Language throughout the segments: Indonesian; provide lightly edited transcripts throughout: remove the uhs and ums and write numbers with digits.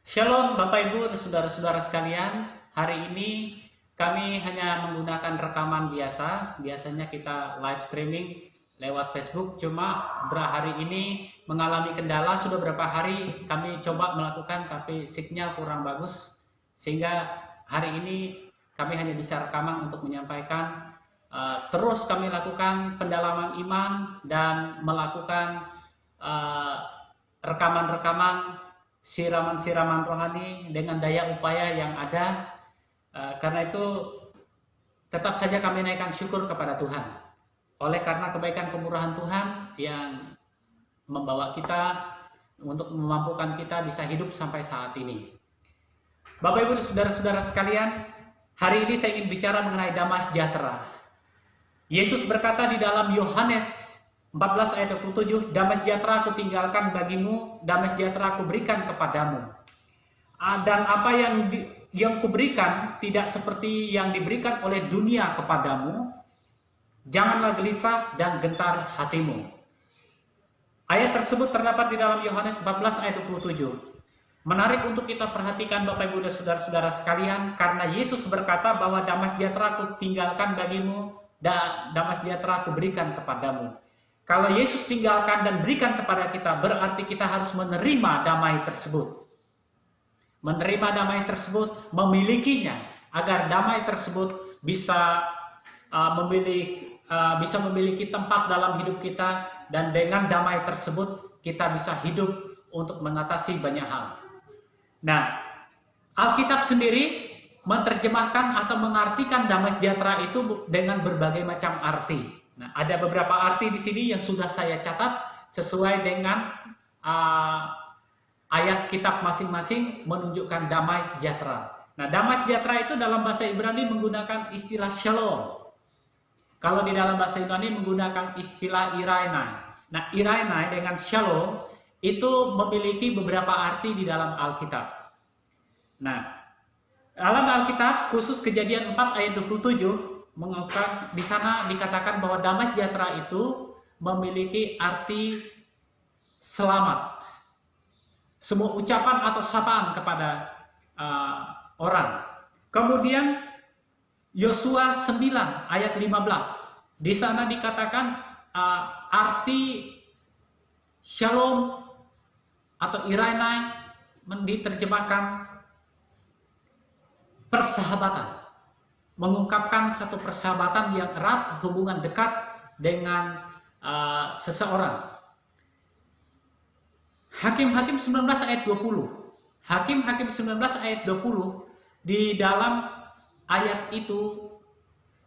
Shalom Bapak Ibu dan saudara-saudara sekalian. Hari ini kami hanya menggunakan rekaman biasa. Biasanya kita live streaming lewat Facebook. Cuma hari ini mengalami kendala. Sudah berapa hari kami coba melakukan tapi sinyal kurang bagus. Sehingga hari ini kami hanya bisa rekaman untuk menyampaikan. Terus kami lakukan pendalaman iman dan melakukan rekaman-rekaman siraman-siraman rohani dengan daya upaya yang ada. Karena itu tetap saja kami naikkan syukur kepada Tuhan oleh karena kebaikan kemurahan Tuhan yang membawa kita untuk memampukan kita bisa hidup sampai saat ini. Bapak Ibu dan saudara-saudara sekalian, hari ini saya ingin bicara mengenai damai sejahtera. Yesus berkata di dalam Yohanes 14 ayat 27, damai sejahtera aku tinggalkan bagimu, damai sejahtera aku berikan kepadamu. Dan apa yang kuberikan tidak seperti yang diberikan oleh dunia kepadamu. Janganlah gelisah dan gentar hatimu. Ayat tersebut terdapat di dalam Yohanes 14 ayat 27. Menarik untuk kita perhatikan Bapak Ibu dan saudara-saudara sekalian, karena Yesus berkata bahwa damai sejahtera aku tinggalkan bagimu dan damai sejahtera aku berikan kepadamu. Kalau Yesus tinggalkan dan berikan kepada kita, berarti kita harus menerima damai tersebut. Menerima damai tersebut, memilikinya, agar damai tersebut bisa memiliki tempat dalam hidup kita, dan dengan damai tersebut kita bisa hidup untuk mengatasi banyak hal. Nah, Alkitab sendiri menerjemahkan atau mengartikan damai sejahtera itu dengan berbagai macam arti. Nah, ada beberapa arti di sini yang sudah saya catat sesuai dengan ayat kitab masing-masing menunjukkan damai sejahtera. Nah, damai sejahtera itu dalam bahasa Ibrani menggunakan istilah shalom. Kalau di dalam bahasa Ibrani menggunakan istilah irainai. Nah, irainai dengan shalom itu memiliki beberapa arti di dalam Alkitab. Nah, dalam Alkitab khusus Kejadian 4 ayat 27 di sana dikatakan bahwa damai sejahtera itu memiliki arti selamat. Semua ucapan atau sapaan kepada orang. Kemudian Yosua 9 ayat 15. Di sana dikatakan arti shalom atau irainai diterjemahkan persahabatan. Mengungkapkan satu persahabatan yang erat, hubungan dekat dengan seseorang. Hakim-Hakim 19 ayat 20. Hakim-Hakim 19 ayat 20 di dalam ayat itu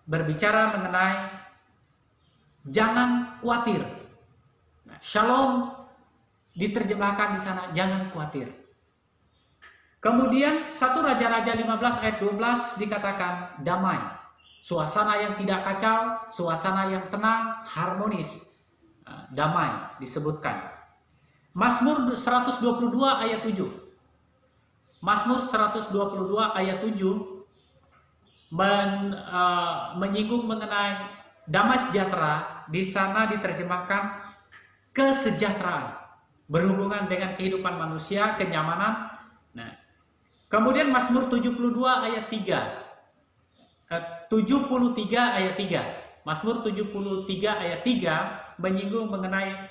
berbicara mengenai jangan khawatir. Nah, shalom diterjemahkan di sana jangan khawatir. Kemudian 1 Raja-Raja 15 ayat 12 dikatakan damai. Suasana yang tidak kacau, suasana yang tenang, harmonis, damai disebutkan. Mazmur 122 ayat 7. Mazmur 122 ayat 7 menyinggung mengenai damai sejahtera. Di sana diterjemahkan kesejahteraan berhubungan dengan kehidupan manusia, kenyamanan. Nah, kemudian Mazmur 72 ayat 3. 73 ayat 3. Mazmur 73 ayat 3 menyinggung mengenai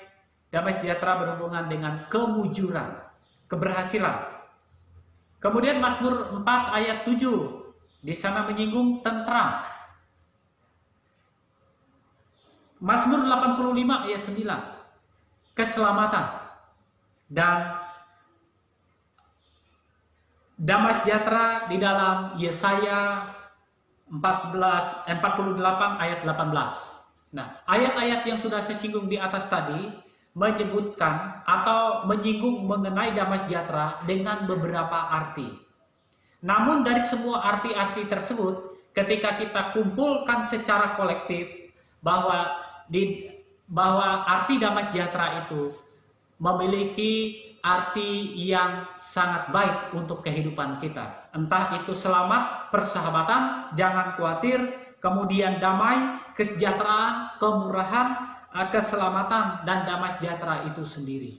damai sejahtera berhubungan dengan kemujuran, keberhasilan. Kemudian Mazmur 4 ayat 7 di sana menyinggung tentram. Mazmur 85 ayat 9 keselamatan dan damai sejahtera di dalam Yesaya 48 ayat 18. Nah, ayat-ayat yang sudah saya singgung di atas tadi menyebutkan atau menyinggung mengenai damai sejahtera dengan beberapa arti. Namun dari semua arti-arti tersebut, ketika kita kumpulkan secara kolektif bahwa arti damai sejahtera itu memiliki arti yang sangat baik untuk kehidupan kita. Entah itu selamat, persahabatan, jangan khawatir, kemudian damai, kesejahteraan, kemurahan, keselamatan, dan damai sejahtera itu sendiri.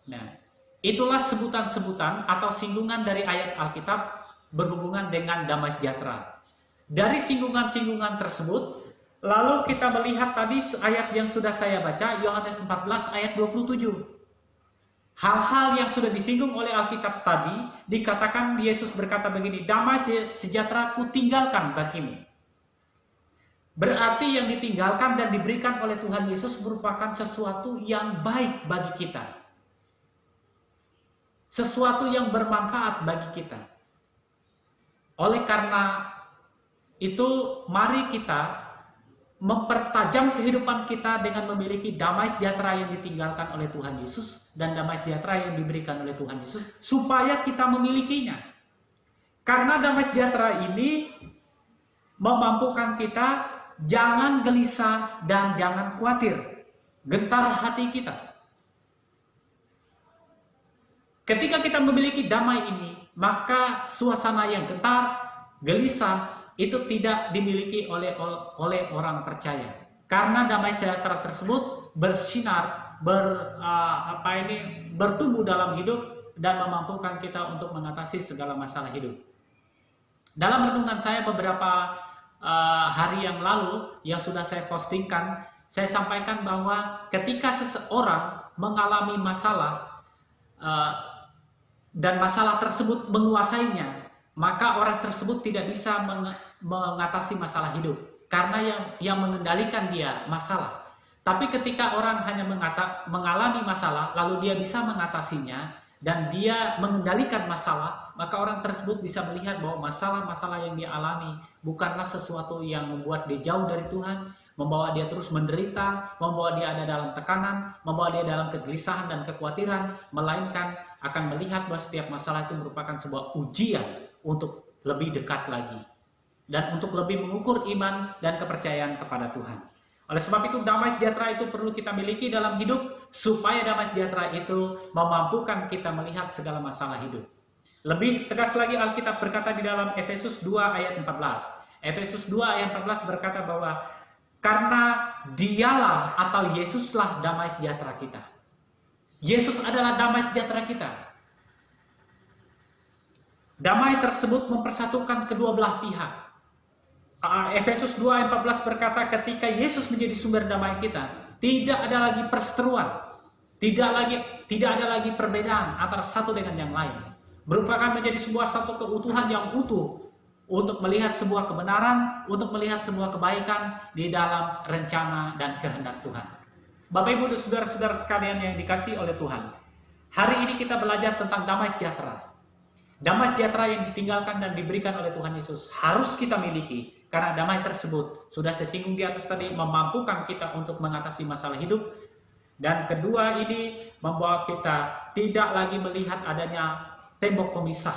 Nah, Itulah sebutan-sebutan atau singgungan dari ayat Alkitab berhubungan dengan damai sejahtera. Dari singgungan-singgungan tersebut, lalu kita melihat tadi ayat yang sudah saya baca, Yohanes 14 ayat 27. Hal-hal yang sudah disinggung oleh Alkitab tadi, dikatakan Yesus berkata begini, damai sejahtera ku tinggalkan bagimu. Berarti yang ditinggalkan dan diberikan oleh Tuhan Yesus merupakan sesuatu yang baik bagi kita. Sesuatu yang bermanfaat bagi kita. Oleh karena itu, mari kita mempertajam kehidupan kita dengan memiliki damai sejahtera yang ditinggalkan oleh Tuhan Yesus dan damai sejahtera yang diberikan oleh Tuhan Yesus, supaya kita memilikinya. Karena damai sejahtera ini memampukan kita jangan gelisah dan jangan khawatir, gentar hati kita. Ketika kita memiliki damai ini, maka suasana yang gentar, gelisah itu tidak dimiliki oleh orang percaya. Karena damai sejahtera tersebut bersinar, bertumbuh dalam hidup dan memampukan kita untuk mengatasi segala masalah hidup. Dalam renungan saya beberapa hari yang lalu yang sudah saya postingkan, saya sampaikan bahwa ketika seseorang mengalami masalah dan masalah tersebut menguasainya, maka orang tersebut tidak bisa mengatasi masalah hidup karena yang mengendalikan dia masalah. Tapi ketika orang hanya mengalami masalah lalu dia bisa mengatasinya dan dia mengendalikan masalah, maka orang tersebut bisa melihat bahwa masalah-masalah yang dia alami bukanlah sesuatu yang membuat dia jauh dari Tuhan, membawa dia terus menderita, membawa dia ada dalam tekanan, membawa dia dalam kegelisahan dan kekhawatiran, melainkan akan melihat bahwa setiap masalah itu merupakan sebuah ujian untuk lebih dekat lagi dan untuk lebih mengukur iman dan kepercayaan kepada Tuhan. Oleh sebab itu, damai sejahtera itu perlu kita miliki dalam hidup supaya damai sejahtera itu memampukan kita melihat segala masalah hidup. Lebih tegas lagi Alkitab berkata di dalam Efesus 2 ayat 14. Efesus 2 ayat 14 berkata bahwa karena dialah atau Yesuslah damai sejahtera kita. Yesus adalah damai sejahtera kita. Damai tersebut mempersatukan kedua belah pihak. Efesus 2 ayat 14 berkata ketika Yesus menjadi sumber damai kita, tidak ada lagi perseteruan, tidak ada lagi perbedaan antara satu dengan yang lain. Merupakan menjadi sebuah satu keutuhan yang utuh untuk melihat sebuah kebenaran, untuk melihat sebuah kebaikan di dalam rencana dan kehendak Tuhan. Bapak Ibu dan saudara-saudara sekalian yang dikasihi oleh Tuhan, hari ini kita belajar tentang damai sejahtera. Damai sejahtera yang ditinggalkan dan diberikan oleh Tuhan Yesus harus kita miliki, karena damai tersebut sudah saya singgung di atas tadi memampukan kita untuk mengatasi masalah hidup. Dan kedua, ini membawa kita tidak lagi melihat adanya tembok pemisah.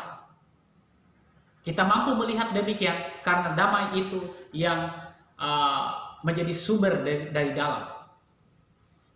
Kita mampu melihat demikian karena damai itu yang menjadi sumber dari dalam.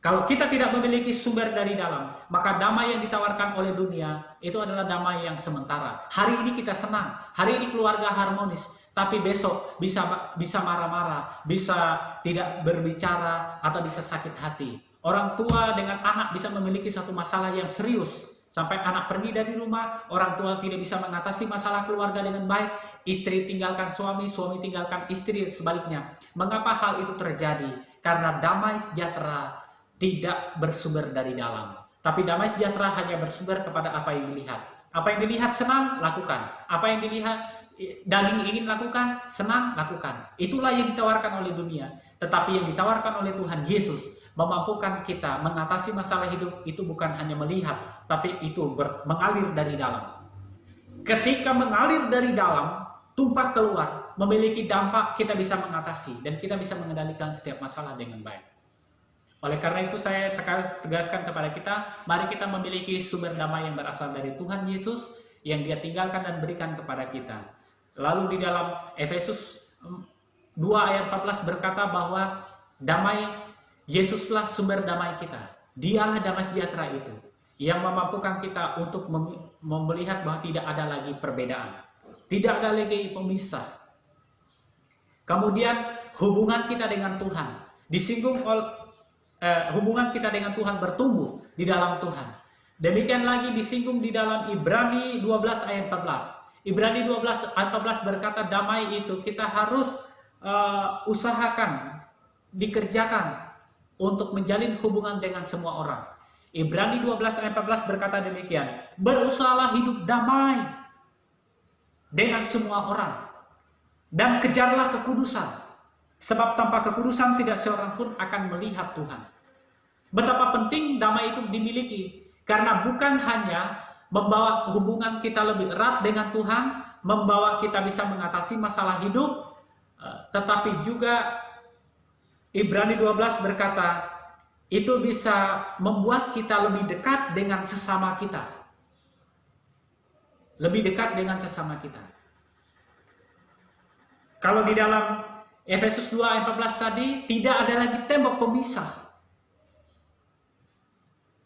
Kalau kita tidak memiliki sumber dari dalam, maka damai yang ditawarkan oleh dunia itu adalah damai yang sementara. Hari ini kita senang, hari ini keluarga harmonis, tapi besok bisa marah-marah, bisa tidak berbicara, atau bisa sakit hati. Orang tua dengan anak bisa memiliki satu masalah yang serius, sampai anak pergi dari rumah, orang tua tidak bisa mengatasi masalah keluarga dengan baik, istri tinggalkan suami, suami tinggalkan istri, sebaliknya. Mengapa hal itu terjadi? Karena damai sejahtera tidak bersumber dari dalam. Tapi damai sejahtera hanya bersumber kepada apa yang dilihat. Apa yang dilihat senang, lakukan. Apa yang dilihat daging ingin lakukan, senang, lakukan. Itulah yang ditawarkan oleh dunia. Tetapi yang ditawarkan oleh Tuhan Yesus memampukan kita mengatasi masalah hidup itu bukan hanya melihat, tapi itu mengalir dari dalam. Ketika mengalir dari dalam, tumpah keluar, memiliki dampak, kita bisa mengatasi dan kita bisa mengendalikan setiap masalah dengan baik. Oleh karena itu saya tegaskan kepada kita, mari kita memiliki sumber damai yang berasal dari Tuhan Yesus yang Dia tinggalkan dan berikan kepada kita. Lalu di dalam Efesus 2 ayat 14 berkata bahwa damai Yesuslah sumber damai kita. Dialah damai sejahtera itu yang memampukan kita untuk melihat bahwa tidak ada lagi perbedaan, tidak ada lagi pemisah. Kemudian hubungan kita dengan Tuhan disinggung oleh hubungan kita dengan Tuhan bertumbuh di dalam Tuhan. Demikian lagi disinggung di dalam Ibrani 12 ayat 14. Ibrani 12 ayat 14 berkata damai itu kita harus usahakan, dikerjakan untuk menjalin hubungan dengan semua orang. Ibrani 12 ayat 14 berkata demikian, berusahalah hidup damai dengan semua orang dan kejarlah kekudusan, sebab tanpa kekudusan tidak seorang pun akan melihat Tuhan. Betapa penting damai itu dimiliki, karena bukan hanya membawa hubungan kita lebih erat dengan Tuhan, membawa kita bisa mengatasi masalah hidup, tetapi juga Ibrani 12 berkata, itu bisa membuat kita lebih dekat dengan sesama kita. Lebih dekat dengan sesama kita. Kalau di dalam Efesus 2 ayat 14 tadi, tidak ada lagi tembok pemisah.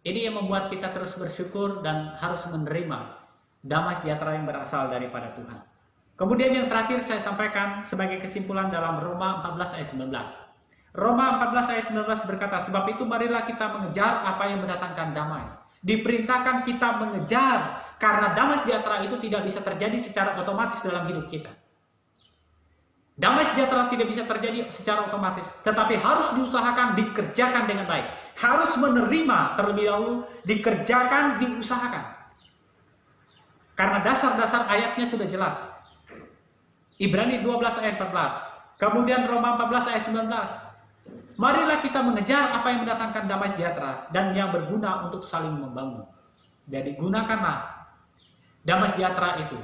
Ini yang membuat kita terus bersyukur dan harus menerima damai sejahtera yang berasal daripada Tuhan. Kemudian yang terakhir saya sampaikan sebagai kesimpulan dalam Roma 14 ayat 19. Roma 14 ayat 19 berkata, sebab itu marilah kita mengejar apa yang mendatangkan damai. Diperintahkan kita mengejar, karena damai sejahtera itu tidak bisa terjadi secara otomatis dalam hidup kita. Damai sejahtera tidak bisa terjadi secara otomatis, tetapi harus diusahakan, dikerjakan dengan baik. Harus menerima terlebih dahulu, dikerjakan, diusahakan. Karena dasar-dasar ayatnya sudah jelas. Ibrani 12 ayat 14, kemudian Roma 14 ayat 19. Marilah kita mengejar apa yang mendatangkan damai sejahtera dan yang berguna untuk saling membangun. Jadi gunakanlah damai sejahtera itu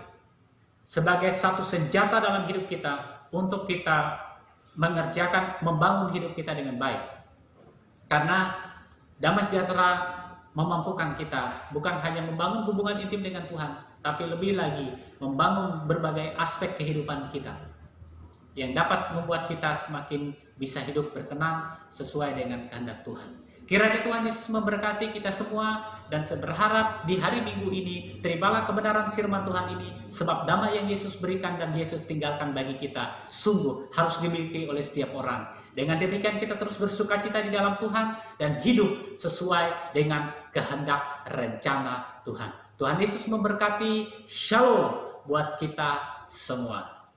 sebagai satu senjata dalam hidup kita untuk kita mengerjakan, membangun hidup kita dengan baik. Karena damai sejahtera memampukan kita bukan hanya membangun hubungan intim dengan Tuhan, tapi lebih lagi membangun berbagai aspek kehidupan kita yang dapat membuat kita semakin bisa hidup berkenan sesuai dengan kehendak Tuhan. Kiranya Tuhan Yesus memberkati kita semua dan saya berharap di hari Minggu ini terimalah kebenaran firman Tuhan ini, sebab damai yang Yesus berikan dan Yesus tinggalkan bagi kita sungguh harus dimiliki oleh setiap orang. Dengan demikian kita terus bersukacita di dalam Tuhan dan hidup sesuai dengan kehendak rencana Tuhan. Tuhan Yesus memberkati. Shalom buat kita semua.